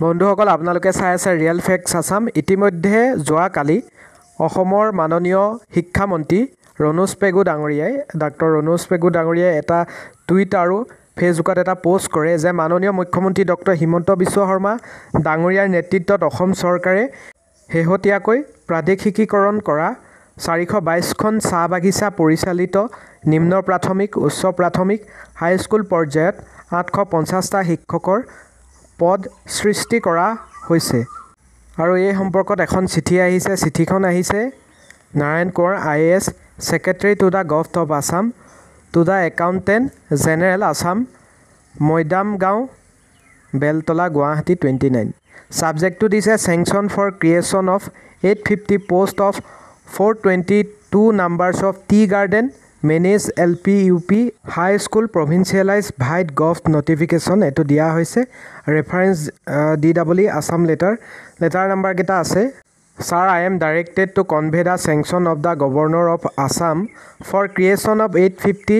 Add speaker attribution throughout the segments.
Speaker 1: বন্ধুসকল আপোনালোকে চাই আছে ৰিয়েল ফেক্টছ আছাম। ইতিমধ্যে যোৱাকালি অসমৰ মাননীয় শিক্ষামন্ত্ৰী ৰণোজ পেগু ডাঙৰীয়াই ডাক্তৰ ৰণোজ পেগু ডাঙৰীয়াই এটা টুইট আৰু ফেচবুকত এটা পোষ্ট কৰে যে মাননীয় মুখ্যমন্ত্ৰী ডক্টৰ হিমন্ত বিশ্ব শৰ্মা ডাঙৰীয়াৰ নেতৃত্বত অসম চৰকাৰে শেহতীয়াকৈ প্ৰাদেশিকীকৰণ কৰা 422খন চাহ বাগিচা পৰিচালিত নিম্ন প্ৰাথমিক, উচ্চ প্ৰাথমিক, হাইস্কুল পৰ্যায়ত 850টা শিক্ষকৰ পদ সৃষ্টি কৰা হৈছে। আৰু এই সম্পৰ্কত এখন চিঠি আহিছে। চিঠিখন আহিছে Narayan Konwar IAS Secretary to the Government of Assam to the Accountant General Assam, মৈদামগাঁও, Beltola, Guwahati 29। Subject-টো দিছে sanction for creation of 850 post of 422 numbers of tea garden managed LP UP high school provincialized by gov notification এটো দিয়া হৈছে। Reference DWE Assam letter number কেটা আছে। Sir, I am directed to convey the sanction of the Governor of Assam for creation of 850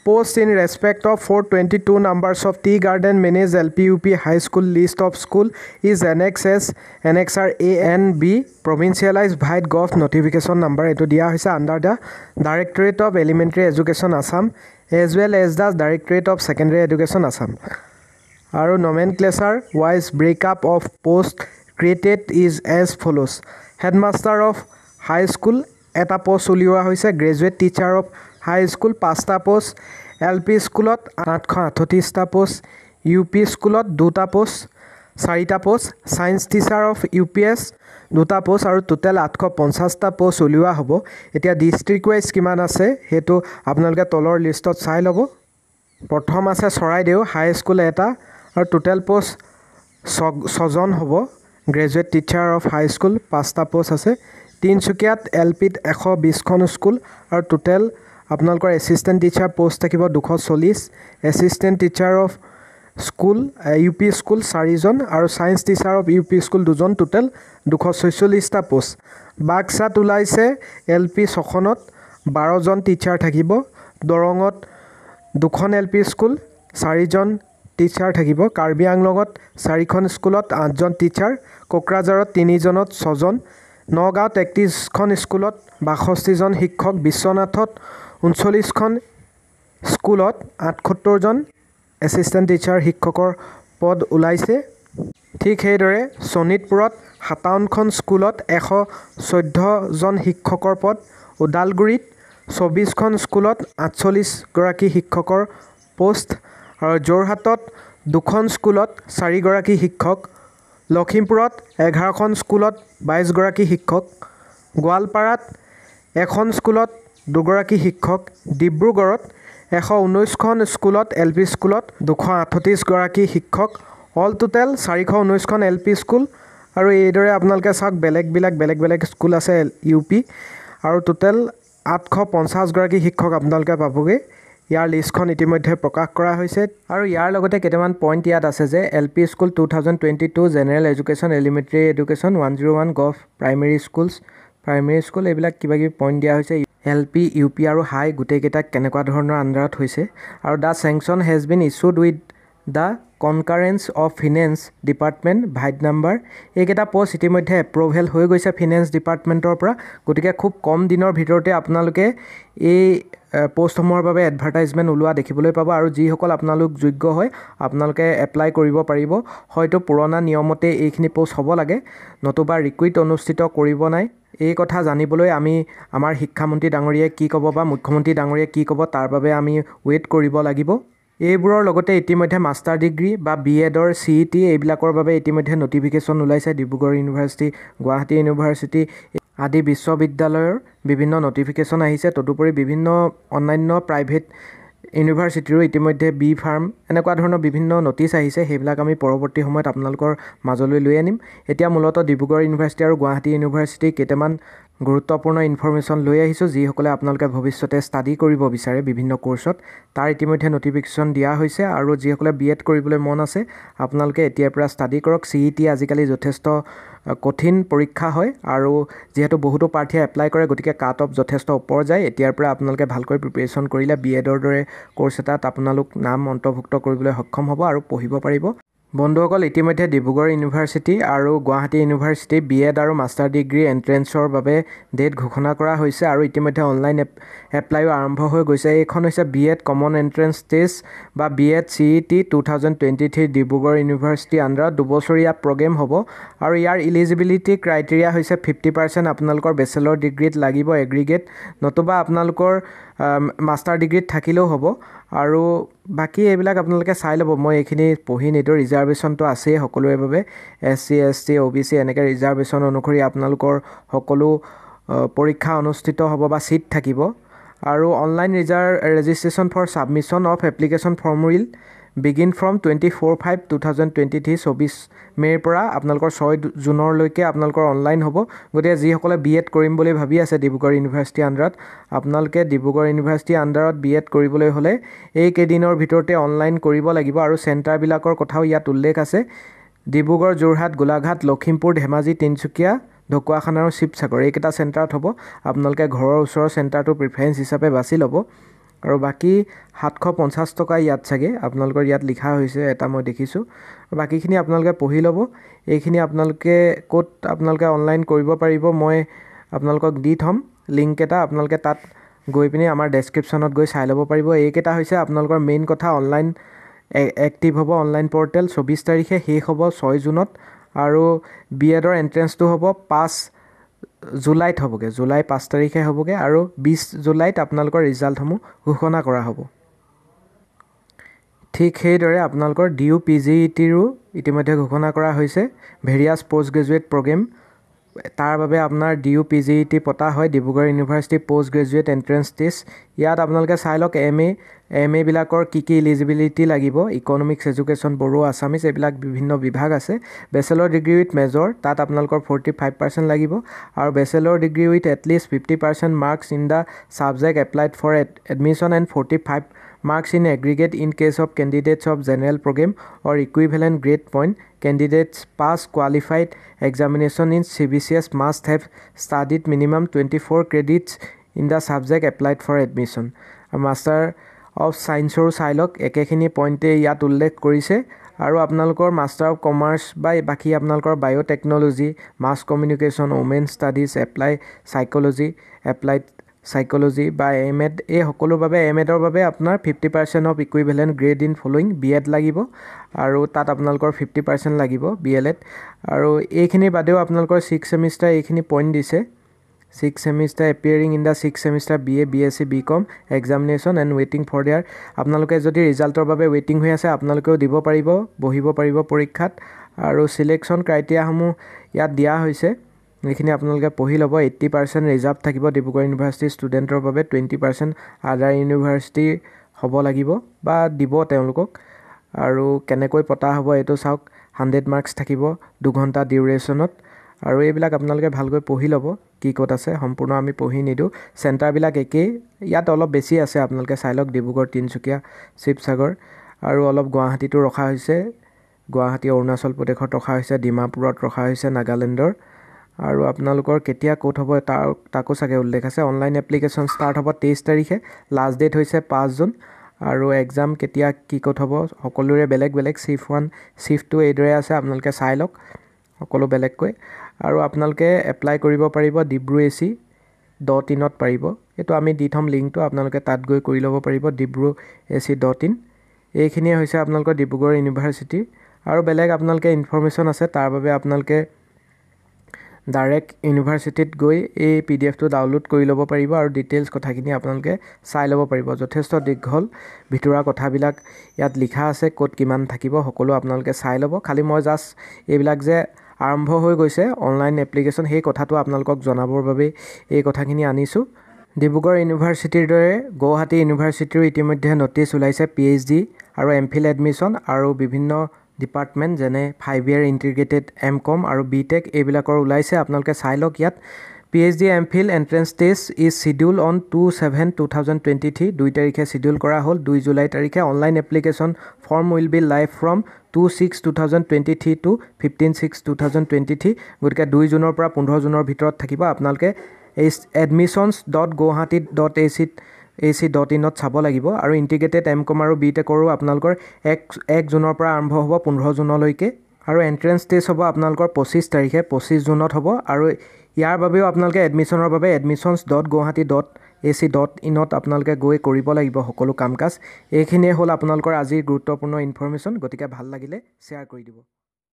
Speaker 1: posts in respect of 422 numbers of tea garden managed LP UP high school. List of school is annexed Annexer A and B provincialized by gov notification number eto dia hoise under the Directorate of Elementary Education Assam as well as the Directorate of Secondary Education Assam. Aru nomenclature wise breakup of post created is as follows: Headmaster of High School eta post uliwa hoise, Graduate Teacher of High School 5টা post, LP Schoolot 838টা post, UP Schoolot 2টা post, 4টা post, Science Teacher of UPS 2টা post আৰু total 850টা post উলিওৱা হ'ব। এতিয়া district wise কিমান আছে হেতু আপোনালোকে তলৰ লিষ্টত চাই ল'ব। প্ৰথম আছে চৰাইদেউ হাই স্কুল এটা আৰু টোটাল post 6জন হ'ব। Graduate teacher of high school 5টা post আছে। তিনচুকীয়াত LPত 120খন স্কুল আৰু টোটাল আপোনালোকৰ এসিস্ট্যান্ট টিচাৰ পোষ্ট থাকিব 240, assistant teacher of school UP school 4জন আৰু science teacher of UP school 2জন, টোটাল 246টা পোষ্ট। বাক্সাত ওলাইছে LP 6খনত 12জন টিচাৰ থাকিব, দৰঙত 2খন LP স্কুল 4জন টিচাৰ থাকিব, কাৰ্বি আংলঙত 4খন স্কুলত 8জন টিচাৰ, কোকৰাঝাৰত 3জনত 6জন, নগাঁৱত 31খন স্কুলত 62জন শিক্ষক, বিশ্বনাথত 39খন স্কুলত 78জন এসিস্ট্যান্ট টিচাৰ শিক্ষকৰ পদ ওলাইছে। ঠিক সেইদৰে শোণিতপুৰত 57খন স্কুলত 114জন শিক্ষকৰ পদ, ওদালগুৰিত 24খন স্কুলত 48 গৰাকী শিক্ষকৰ পোষ্ট আৰু যোৰহাটত 2খন স্কুলত 4 গৰাকী শিক্ষক, লখিমপুৰত 11খন স্কুলত 22 গৰাকী শিক্ষক, গোৱালপাৰাত 1খন স্কুলত 2 গৰাকী শিক্ষক, ডিব্ৰুগড়ত 119খন স্কুলত LP স্কুলত 238 গৰাকী শিক্ষক, অল টোটাল 419খন LP স্কুল আৰু এইদৰে আপোনালোকে চাওক বেলেগ স্কুল আছে UP আৰু টোটাল 850 গৰাকী শিক্ষক আপোনালোকে পাবগে। ইয়াৰ লিষ্টখন ইতিমধ্যে প্ৰকাশ কৰা হৈছে আৰু ইয়াৰ লগতে কেইটামান পইণ্ট ইয়াত আছে যে LP school 2022 general education, elementary education 101 gov primary school এইবিলাক কিবা পইণ্ট দিয়া হৈছে। LP, UP আৰু হাই গোটেইকেইটা কেনেকুৱা ধৰণৰ আণ্ডাৰত হৈছে আৰু the sanction has been issued with the concurrence of finance department vide number. এইকেইটা পোষ্ট ইতিমধ্যে এপ্ৰুভেল হৈ গৈছে ফিনেন্স ডিপাৰ্টমেণ্টৰ পৰা। গতিকে খুব কম দিনৰ ভিতৰতে আপোনালোকে এই পোষ্টসমূহৰ বাবে এডভাৰটাইজমেণ্ট ওলোৱা দেখিবলৈ পাব আৰু যিসকল আপোনালোক যোগ্য হয় আপোনালোকে এপ্লাই কৰিব পাৰিব। হয়তো পুৰণা নিয়মতে এইখিনি পোষ্ট হ'ব লাগে, নতুবা ৰিক্ৰুইট অনুষ্ঠিত কৰিব নাই। এই কথা জানিবলৈ আমি আমাৰ শিক্ষামন্ত্ৰী ডাঙৰীয়াই কি ক'ব বা মুখ্যমন্ত্ৰী ডাঙৰীয়াই কি ক'ব তাৰ বাবে আমি ৱেইট কৰিব লাগিব। এইবোৰৰ লগতে ইতিমধ্যে মাষ্টাৰ ডিগ্ৰী বা BEdৰ CET এইবিলাকৰ বাবে ইতিমধ্যে নটিফিকেশ্যন ওলাইছে। ডিব্ৰুগড় ইউনিভাৰ্চিটি, গুৱাহাটী ইউনিভাৰ্চিটি আদি বিশ্ববিদ্যালয়ৰ বিভিন্ন নটিফিকেশ্যন আহিছে। তদুপৰি বিভিন্ন অন্যান্য প্ৰাইভেট ইউনিভাৰ্চিটিৰো ইতিমধ্যে B ফাৰ্ম এনেকুৱা ধৰণৰ বিভিন্ন নটিচ আহিছে। সেইবিলাক আমি পৰৱৰ্তী সময়ত আপোনালোকৰ মাজলৈ লৈ আনিম। এতিয়া মূলতঃ ডিব্ৰুগড় ইউনিভাৰ্চিটি আৰু গুৱাহাটী ইউনিভাৰ্চিটি কেইটামান গুৰুত্বপূৰ্ণ ইনফৰমেশ্যন লৈ আহিছোঁ যিসকলে আপোনালোকে ভৱিষ্যতে ষ্টাডি কৰিব বিচাৰে বিভিন্ন কোৰ্চত, তাৰ ইতিমধ্যে নটিফিকেশ্যন দিয়া হৈছে। আৰু যিসকলে BEd কৰিবলৈ মন আছে আপোনালোকে এতিয়াৰ পৰা ষ্টাডি কৰক। CET আজিকালি যথেষ্ট কঠিন পৰীক্ষা হয় আৰু যেহেতু বহুতো প্ৰাৰ্থীয়ে এপ্লাই কৰে গতিকে কাট অফ যথেষ্ট ওপৰ যায়। এতিয়াৰ পৰা আপোনালোকে ভালকৈ প্ৰিপেৰেশ্যন কৰিলে BEdৰ দৰে কোৰ্চ এটাত আপোনালোক নাম অন্তৰ্ভুক্ত কৰিবলৈ সক্ষম হ'ব আৰু পঢ়িব পাৰিব। বন্ধুসকল ইতিমধ্যে ডিব্ৰুগড় ইউনিভাৰ্চিটি আৰু গুৱাহাটী ইউনিভাৰ্চিটি বিএড আৰু মাষ্টাৰ ডিগ্ৰী এন্ট্ৰেন্সৰ বাবে ডেট ঘোষণা কৰা হৈছে আৰু ইতিমধ্যে অনলাইন এপ্লাইও আৰম্ভ হৈ গৈছে। এইখন হৈছে বিএড কমন এন্ট্ৰেন্স টেষ্ট বা বিএড CET 2023 ডিব্ৰুগড় ইউনিভাৰ্চিটি আণ্ডাৰত দুবছৰীয়া প্ৰগ্ৰেম হ'ব আৰু ইয়াৰ ইলিজিবিলিটি ক্ৰাইটেৰিয়া হৈছে 50% আপোনালোকৰ বেচেলৰ ডিগ্ৰীত লাগিব এগ্ৰিগেট, নতুবা আপোনালোকৰ মাষ্টাৰ ডিগ্ৰীত থাকিলেও হ'ব আৰু বাকি এইবিলাক আপোনালোকে চাই ল'ব। মই এইখিনি পঢ়ি নিদিওঁ, ৰিজাৰ্ভেশ্যনটো আছেই সকলোৰে বাবে, SC ST OBC এনেকৈ ৰিজাৰ্ভেশ্যন অনুসৰি আপোনালোকৰ সকলো পৰীক্ষা অনুষ্ঠিত হ'ব বা ছিট থাকিব আৰু online registration for submission of application form will begin from 24/5/2023 24 মে'ৰ পৰা আপোনালোকৰ 6 জুনলৈকে আপোনালোকৰ অনলাইন হ'ব। গতিকে যিসকলে বিএড কৰিম বুলি ভাবি আছে ডিব্ৰুগড় ইউনিভাৰ্চিটি আণ্ডাৰত, আপোনালোকে ডিব্ৰুগড় ইউনিভাৰ্চিটি আণ্ডাৰত বিএড কৰিবলৈ হ'লে এইকেইদিনৰ ভিতৰতে অনলাইন কৰিব লাগিব আৰু চেণ্টাৰবিলাকৰ কথাও ইয়াত উল্লেখ আছে। ডিব্ৰুগড়, যোৰহাট, গোলাঘাট, লখিমপুৰ, ধেমাজি, তিনিচুকীয়া, ঢকুৱাখানা আৰু শিৱসাগৰ এইকেইটা চেণ্টাৰত হ'ব। আপোনালোকে ঘৰৰ ওচৰৰ চেণ্টাৰটো প্ৰিফাৰেঞ্চ হিচাপে বাছি ল'ব আৰু বাকী 750 টকা ইয়াত চাগে আপোনালোকৰ ইয়াত লিখা হৈছে এটা মই দেখিছোঁ। বাকীখিনি আপোনালোকে পঢ়ি ল'ব। এইখিনি আপোনালোকে ক'ত আপোনালোকে অনলাইন কৰিব পাৰিব মই আপোনালোকক দি থ'ম লিংক এটা, আপোনালোকে তাত গৈ পিনি আমাৰ ডেছক্ৰিপশ্যনত গৈ চাই ল'ব পাৰিব। এইকেইটা হৈছে আপোনালোকৰ মেইন কথা। অনলাইন এক্টিভ হ'ব অনলাইন পৰ্টেল 24 তাৰিখে, শেষ হ'ব 6 জুনত আৰু বিএডৰ এণ্ট্ৰেন্সটো হ'ব 5 জুলাইত হ'বগৈ, জুলাই 5 তাৰিখে হ'বগৈ আৰু 20 জুলাইত আপোনালোকৰ ৰিজাল্টসমূহ ঘোষণা কৰা হ'ব। ঠিক সেইদৰে আপোনালোকৰ DU PGETৰো ইতিমধ্যে ঘোষণা কৰা হৈছে ভেৰিয়াছ পষ্ট গ্ৰেজুৱেট প্ৰগ্ৰেম। তাৰ বাবে আপোনাৰ DU PGET পতা হয়, Dibrugarh university post graduate entrance test. ইয়াত আপোনালোকে চাই লওক MA বিলাকৰ কি ইলিজিবিলিটি লাগিব, ইকনমিক্স, এডুকেশ্যন, বড়ো, আছামিজ এইবিলাক বিভিন্ন বিভাগ আছে। বেচেলৰ ডিগ্ৰী উইথ মেজৰ তাত আপোনালোকৰ 45% লাগিব আৰু bachelor degree with at least 50% marks in the subject applied for admission and 45 marks in aggregate in case of candidates of general program or equivalent grade point. Candidates pass qualified examination in CBCS must have studied minimum 24 credits in the subject applied for admission. Master of Science or Silok একেখিনি পইণ্টে ইয়াত উল্লেখ কৰিছে আৰু আপোনালোকৰ master of commerce বা বাকী আপোনালোকৰ biotechnology, mass communication, women studies, apply psychology, applied psychology বা MAd এই সকলোৰ বাবে MAdৰ বাবে আপোনাৰ 50% of equivalent grade in following BEd লাগিব আৰু তাত আপোনালোকৰ 50% লাগিব BLEd আৰু এইখিনি বাদেও আপোনালোকৰ 6 ছেমিষ্টাৰ এইখিনি পইণ্ট দিছে। 6 semester appearing in the 6 semester BA, BSc, BCom examination and ৱেইটিং ফৰ দেয়াৰ। আপোনালোকে যদি ৰিজাল্টৰ বাবে ৱেইটিং হৈ আছে আপোনালোকেও দিব পাৰিব, বহিব পাৰিব পৰীক্ষাত আৰু চিলেকশ্যন ক্ৰাইটেৰিয়াসমূহ ইয়াত দিয়া হৈছে। এইখিনি আপোনালোকে পঢ়ি ল'ব। 80% ৰিজাৰ্ভ থাকিব ডিব্ৰুগড় ইউনিভাৰ্চিটিৰ ষ্টুডেণ্টৰ বাবে, 20% আদাৰ ইউনিভাৰ্চিটি হ'ব লাগিব বা দিব তেওঁলোকক। আৰু কেনেকৈ পতা হ'ব এইটো চাওক, 100 মাৰ্কছ থাকিব 2 ঘণ্টা ডিউৰেশ্যনত আৰু এইবিলাক আপোনালোকে ভালকৈ পঢ়ি ল'ব কি ক'ত আছে। সম্পূৰ্ণ আমি পঢ়ি নিদিওঁ, চেণ্টাৰবিলাক একেই, ইয়াত অলপ বেছি আছে আপোনালোকে চাই লওক, ডিব্ৰুগড়, তিনিচুকীয়া, শিৱসাগৰ আৰু অলপ গুৱাহাটীতো ৰখা হৈছে, গুৱাহাটী অৰুণাচল প্ৰদেশত ৰখা হৈছে, ডিমাপুৰত ৰখা হৈছে, নাগালেণ্ডৰ আৰু আপোনালোকৰ কেতিয়া ক'ত হ'ব তাকো চাগে উল্লেখ আছে। অনলাইন এপ্লিকেশ্যন ষ্টাৰ্ট হ'ব 23 তাৰিখে, লাষ্ট ডেট হৈছে 5 জুন আৰু এক্সাম কেতিয়া কি ক'ত হ'ব সকলোৰে বেলেগ বেলেগ। Shift 1 Shift 2 এইদৰে আছে, আপোনালোকে চাই লওক সকলো বেলেগকৈ। আৰু আপোনালোকে এপ্লাই কৰিব পাৰিব DIBRUAC.in পাৰিব, এইটো আমি দি থ'ম লিংকটো, আপোনালোকে তাত গৈ কৰি ল'ব পাৰিব DIBRUAC.in। এইখিনিয়ে হৈছে আপোনালোকৰ ডিব্ৰুগড় ইউনিভাৰ্চিটি আৰু বেলেগ আপোনালোকে ইনফৰ্মেশ্যন আছে তাৰ বাবে আপোনালোকে ডাইৰেক্ট ইউনিভাৰ্চিটিত গৈ এই PDF-টো ডাউনলোড কৰি ল'ব পাৰিব আৰু ডিটেইলছ কথাখিনি আপোনালোকে চাই ল'ব পাৰিব। যথেষ্ট দীঘল ভিতৰুৱা কথাবিলাক ইয়াত লিখা আছে, ক'ত কিমান থাকিব সকলো আপোনালোকে চাই ল'ব। খালি মই জাষ্ট এইবিলাক যে আৰম্ভ হৈ গৈছে অনলাইন এপ্লিকেশ্যন সেই কথাটো আপোনালোকক জনাবৰ বাবে এই কথাখিনি আনিছোঁ। ডিব্ৰুগড় ইউনিভাৰ্চিটিৰ দৰে গুৱাহাটী ইউনিভাৰ্চিটিৰো ইতিমধ্যে নটিচ ওলাইছে PhD আৰু MPhil এডমিশ্যন আৰু বিভিন্ন ডিপাৰ্টমেণ্ট যেনে 5 year ইণ্টিগ্ৰেটেড MCom আৰু BTech এইবিলাকৰ ওলাইছে, আপোনালোকে চাই লওক। ইয়াত PhD MPhil entrance test is schedule on 2/7/2023 2 তাৰিখে শিডিউল কৰা হ'ল, 2 জুলাই তাৰিখে। Online application form will be live from 2/6/2023 to 15/6/2023। গতিকে 2 জুনৰ পৰা 15 জুনৰ ভিতৰত থাকিব। আপোনালোকে এই admissions.guwahati.ac ac.in চাব লাগিব আৰু ইণ্টিগ্ৰেটেড এম.কম আৰু বি.টেকৰো আপোনালোকৰ 1 জুনৰ পৰা আৰম্ভ হ'ব 15 জুনলৈকে আৰু এণ্ট্ৰেন্স টেষ্ট হ'ব আপোনালোকৰ 25 তাৰিখে 25 জুনত হ'ব আৰু ইয়াৰ বাবেও আপোনালোকে এডমিশ্যনৰ বাবে admissions.guwahati.ac.in আপোনালোকে গৈ কৰিব লাগিব সকলো কাম কাজ। এইখিনিয়ে হ'ল আপোনালোকৰ আজিৰ গুৰুত্বপূৰ্ণ ইনফৰমেশ্যন। গতিকে ভাল লাগিলে শ্বেয়াৰ কৰি দিব।